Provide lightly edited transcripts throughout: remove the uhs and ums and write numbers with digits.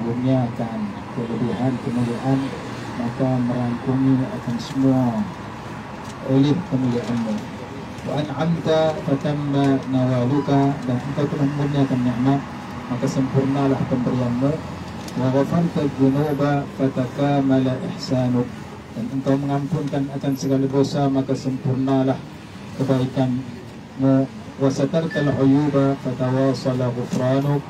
mengkaruniakan kelebihan kemuliaan, maka merangkumi akan semua oleh kemuliaan-Mu. Wa an'amta fatamma nawaluka, dan Engkau telah mengurniakan nikmat, maka sempurnalah pemberian-Mu. Wa ghafarta dzunuba fatakamala ihsanuk, dan Engkau mengampunkan akan segala dosa, maka sempurnalah kebaikan-Mu. Wa satartal uyuba fatawasala ghufranuk,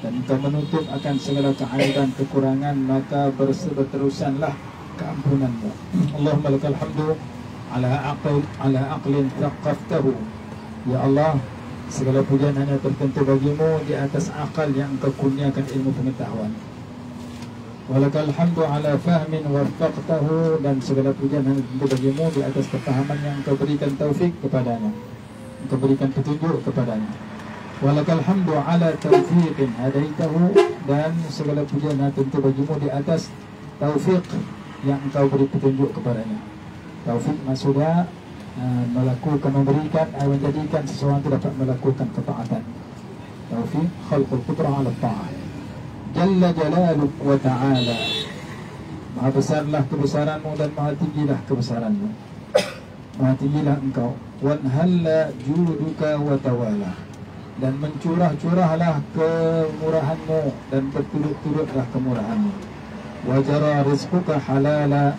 dan Engkau menutup akan segala keaiban kekurangan, maka berterusanlah keampunan-Mu. Allahumma lakal hamdu ala aqlin thaqaftahu. Ya Allah, segala pujian hanya tertentu bagimu di atas akal yang Engkau kurniakan ilmu pengetahuan. Walakal hamdu ala fahmin warfaqtahu, dan segala pujian hanya tertentu bagimu di atas kefahaman yang Engkau berikan taufik kepadanya, Engkau berikan petunjuk kepadanya. Walakal hamdu ala taufiqin hadaitahu, dan segala pujian hanya tertentu bagimu di atas taufik yang Engkau beri petunjuk kepadanya. Taufik maksudnya melakukan, memberikan, menjadikan seseorang itu dapat melakukan ketaatan. Taufik khalqul qudrah ala ta'ah. Jalla jalaluk wa ta'ala, maha besarlah kebesaranmu dan maha tinggilah kebesaranmu, maha tinggilah Engkau. Wanhalla juduka wa tawala, dan mencurah-curahlah kemurahanmu dan berturut-turutlah kemurahanmu. Wajara rizquka halala,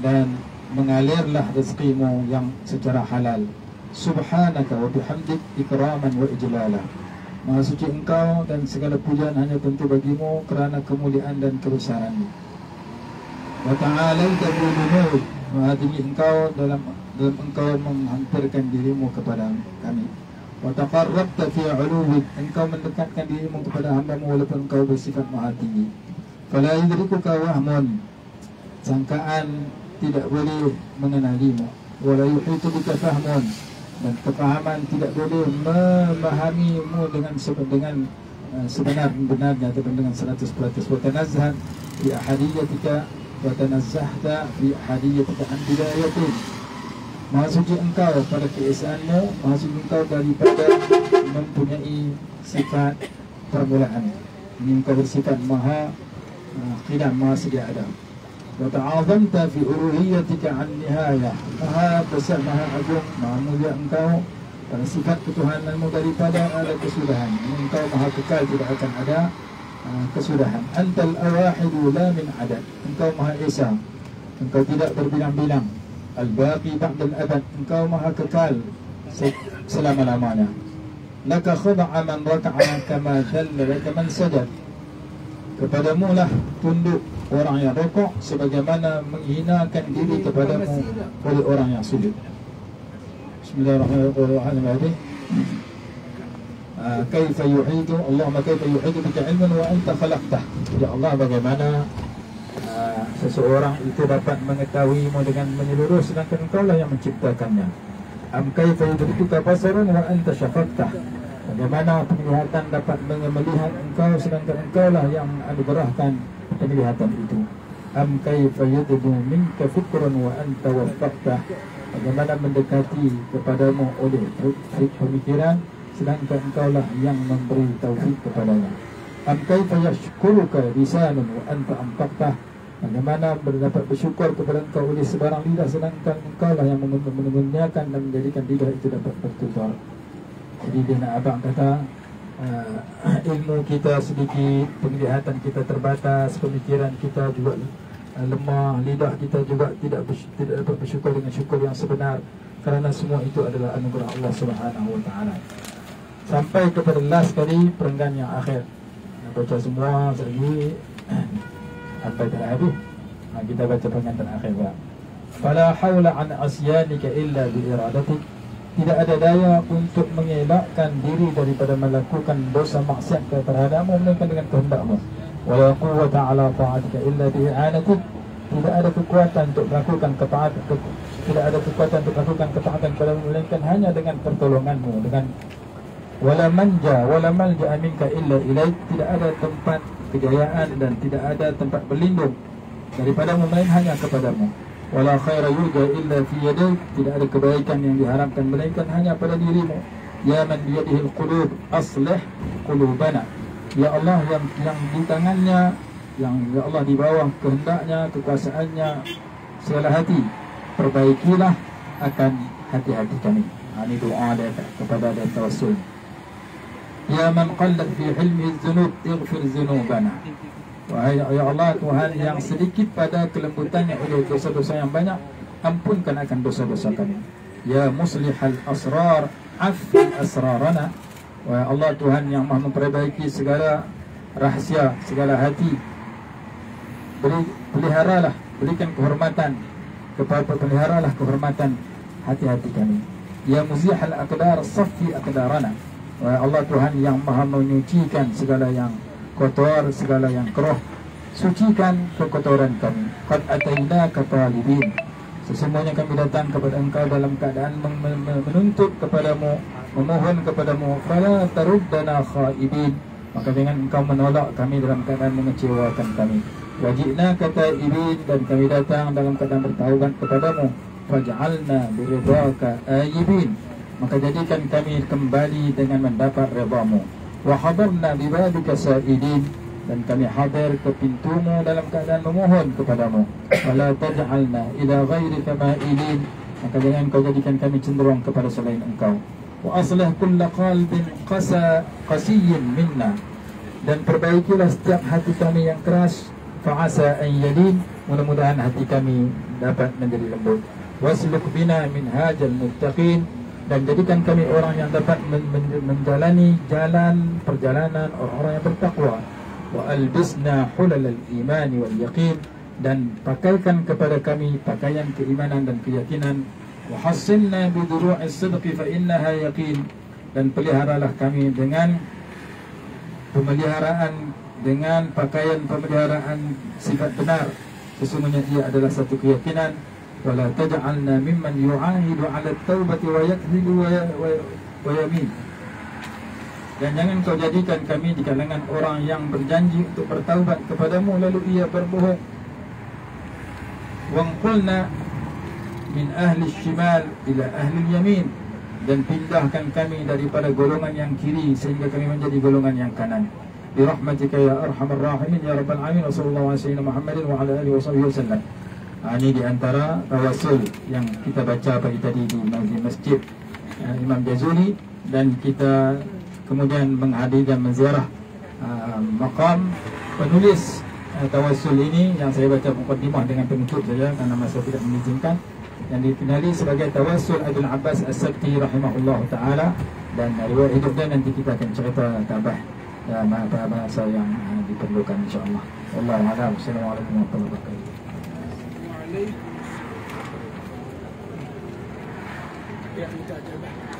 dan mengalirlah rezekimu yang secara halal. Subhanaka wa bihamdik ikraman wa ijlala, maha suci Engkau dan segala pujian hanya tentu bagimu kerana kemuliaan dan kebesaranmu. Wa ta'alaita bi'ulumuk, maha tinggi Engkau dalam Engkau menghampirkan dirimu kepada kami. Wa taqarrabta fi 'uluwik, Engkau mendekatkan dirimu kepada hamba-Mu walaupun Engkau bersifat maha tinggi. Fala yudrikuka wahmun, sangkaan tidak boleh mengenalimu. Wala yuhitu bika fahmun, dan kefahaman tidak boleh memahamimu dengan sebenar-benarnya atau dengan 100%. Wa tanazzah fi ahadiyatika wa tanazzahta fi ahadiyatika an bidayatin, maha suci Engkau pada keesaanmu, maha suci Engkau daripada mempunyai sifat permulaan. Ini Engkau bersifat maha qidam, maha sedia ada. Wa ta'azamta fi uluhiyatika an nihayah, maha besar, maha agung, maha mulia Engkau pada sifat ketuhananmu daripada ada kesudahan. Engkau maha kekal, tidak akan ada kesudahan. Antal awahidu la min adad, Engkau maha esa, Engkau tidak berbilang-bilang. Al-baqi ba'dal abad, Engkau maha kekal selama-lamanya. Laka khada'a man raka'a kama dhalla laka man sajad, kepadamu lah tunduk orang yang rokok sebagaimana menghinakan diri kepadamu oleh orang yang sujud. Bismillahirrahmanirrahim. Kaifa yuhidu, Allahumma kaifa yuhidu bika ilman wa anta khalaqtah. Ya Allah, bagaimana seseorang itu dapat mengetahuimu dengan menyeluruh sedangkan Engkau lah yang menciptakannya. Am kaifa yudrikuka basarun wa anta syafaqtah, bagaimana penglihatan dapat melihat Engkau sedangkan Engkau lah yang anugerahkan penglihatan itu. Am kaifa yudbu minka fikrun wa anta waffaqtah, bagaimana mendekati kepadamu oleh pemikiran sedangkan Engkau lah yang memberi taufik kepadanya. Am kaifa yashkuruka lisanun wa anta amtaqtah, bagaimana berdapat bersyukur kepada Engkau oleh sebarang lidah sedangkan Engkau lah yang mengurniakan dan menjadikan lidah itu dapat bertutur. Jadi dia nak abang kata, ilmu kita sedikit, penglihatan kita terbatas, pemikiran kita juga lemah, lidah kita juga tidak dapat bersyukur dengan syukur yang sebenar, kerana semua itu adalah anugerah Allah Subhanahu wa taala. Sampai kepada last kali perenggan yang akhir. Baca semua sekali sampai terakhir. Kita baca perenggan terakhir. Fala haula an asyanika illa bi iradatik, tidak ada daya untuk mengelakkan diri daripada melakukan dosa maksiat terhadapmu melainkan dengan kehendak-Mu. Wala quwwata ala ta'atika illa bi i'anatik, tidak ada kekuatan untuk melakukan ketaatan, tidak ada kekuatan untuk melakukan ketaatan kepadamu melainkan hanya dengan pertolongan-Mu. Dengan wala manja wala malja minka illa ilaik, tidak ada tempat kejayaan dan tidak ada tempat berlindung daripada-Mu melainkan hanya kepadamu. Wala khaira yurja illa fi yadayk, tidak ada kebaikan yang diharapkan melainkan hanya pada dirimu. Ya man biyadihil qulub aslih qulubana, ya Allah yang di tangannya yang ya Allah di bawah kehendaknya, kekuasaannya, segala hati, perbaikilah akan hati-hati kami. Ini doa dia kepada dia tawassul. Ya man qallat fi hilmi dzunub ighfir dzunubana. Wahai ya Allah, Tuhan yang sedikit pada kelembutannya oleh dosa-dosa yang banyak, ampunkan akan dosa-dosa kami. Ya muslihal asrar afi asrarana. Wahai Allah, Tuhan yang maha memperbaiki segala rahsia, segala hati, peliharalah, berikan kehormatan kepada, peliharalah kehormatan hati-hati kami. Ya muzihal aqdar saffi aqdarana. Wahai Allah, Tuhan yang maha menyucikan segala yang kotor, segala yang keruh, sucikan kekotoran kami. Qad atainaka talibin. Sesungguhnya kami datang kepada Engkau dalam keadaan menuntut kepadamu, memohon kepadamu. Fala taruddana khaibin. Maka jangan Engkau menolak kami dalam keadaan mengecewakan kami. Wajibna kata ibin, dan kami datang dalam keadaan bertaubat kepadamu. Faj'alna biridhaka ayibin. Maka jadikan kami kembali dengan mendapat redha-Mu. Wa hadarna bibabika sa'idin, dan kami hadir ke pintumu dalam keadaan memohon kepadamu. Wala taj'alna ila ghairika ma'ilin. Maka jangan Kau jadikan kami cenderung kepada selain Engkau. Wa aslih kulla qalbin qasiyyin minna, dan perbaikilah setiap hati kami yang keras. Fa'asa an yalin, mudah-mudahan hati kami dapat menjadi lembut. Wasluk bina minhajal muttaqin, dan jadikan kami orang yang dapat menjalani jalan perjalanan orang-orang yang bertakwa. Wa albisna hulal al-iman wal yaqin, dan pakaikan kepada kami pakaian keimanan dan keyakinan. Wa hassinna bi duru'is sidqi fa innaha yaqin, dan peliharalah kami dengan pemeliharaan, dengan pakaian pemeliharaan sifat benar, sesungguhnya ia adalah satu keyakinan. Wala taj'alna mimman yu'ahidu 'ala at-taubati wa yakdhibu wa yamin, dan jangan Kau jadikan kami di kalangan orang yang berjanji untuk bertaubat kepadamu lalu ia berbohong. Wanqulna min ahli shimal ila ahli yamin, dan pindahkan kami daripada golongan yang kiri sehingga kami menjadi golongan yang kanan. Birahmatika ya arhamar rahimin ya rabbal alamin. Wa sallallahu alaihi wasallam Muhammadin wa ala alihi wasallam. Ini di antara tawassul yang kita baca pagi tadi di masjid Imam Jazuli, dan kita kemudian menghadiri dan menziarah maqam penulis tawassul ini, yang saya baca muqaddimah dengan penutup saja karena masa tidak mengizinkan, yang dikenali sebagai tawassul Abdul Abbas As-Sabti rahimahullah ta'ala. Dan riwayat hidup dia nanti kita akan cerita tabah bahasa yang diperlukan insyaAllah. Wallahu a'lam. Assalamualaikum warahmatullahi wabarakatuh. Ya, minta jabat.